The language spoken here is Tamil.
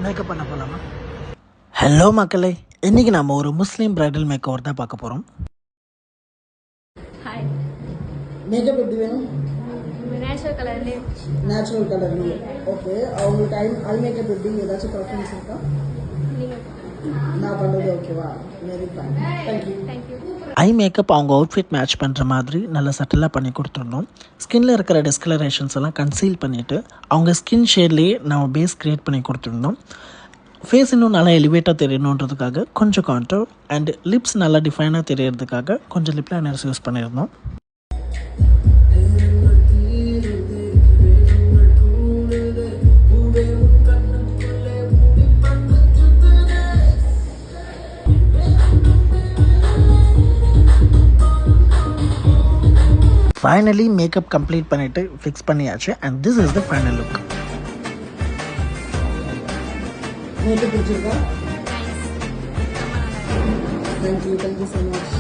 மேக்கப் பண்ண போகலாமா? ஹலோ மக்களே, இன்றைக்கி நம்ம ஒரு முஸ்லீம் பிரைடல் மேக்கோவர் தான் பார்க்க போகிறோம். ஹாய். மேக்கப் எப்படி வேணும்? நேச்சுரல் கலர்லேயே. நேச்சுரல் கலர்லேயே. ஓகே, அவங்களுக்கு ஐ மேக்கப் எப்படி ஏதாச்சும் ப்ரிஃபரன்ஸ் இருக்கா? நீங்கள் நான் பண்ணுறது ஓகேவா? Very fine, thank you. Thank you. Eye makeup அவங்க அவுட்ஃபிட் மேட்ச் பண்ணுற மாதிரி நல்லா சட்டிலாக பண்ணி கொடுத்துருந்தோம். ஸ்கின்னில் இருக்கிற டிஸ்கலரேஷன்ஸ் எல்லாம் கன்சீல் பண்ணிவிட்டு அவங்க ஸ்கின் ஷேட்லேயே நம்ம பேஸ் க்ரியேட் பண்ணி கொடுத்துருந்தோம். ஃபேஸ் இன்னும் நல்லா எலிவேட்டாக தெரியணுன்றதுக்காக கொஞ்சம் கான்டோர் அண்ட் லிப்ஸ் நல்லா டிஃபைனாக தெரியறதுக்காக கொஞ்சம் லிப் லைனர்ஸ் யூஸ் பண்ணியிருந்தோம். ஃபைனலி மேக்கப் கம்ப்ளீட் பண்ணிவிட்டு ஃபிக்ஸ் பண்ணியாச்சு and this is the final look. Makeup பிடிச்சிருக்கா? Thank you so much.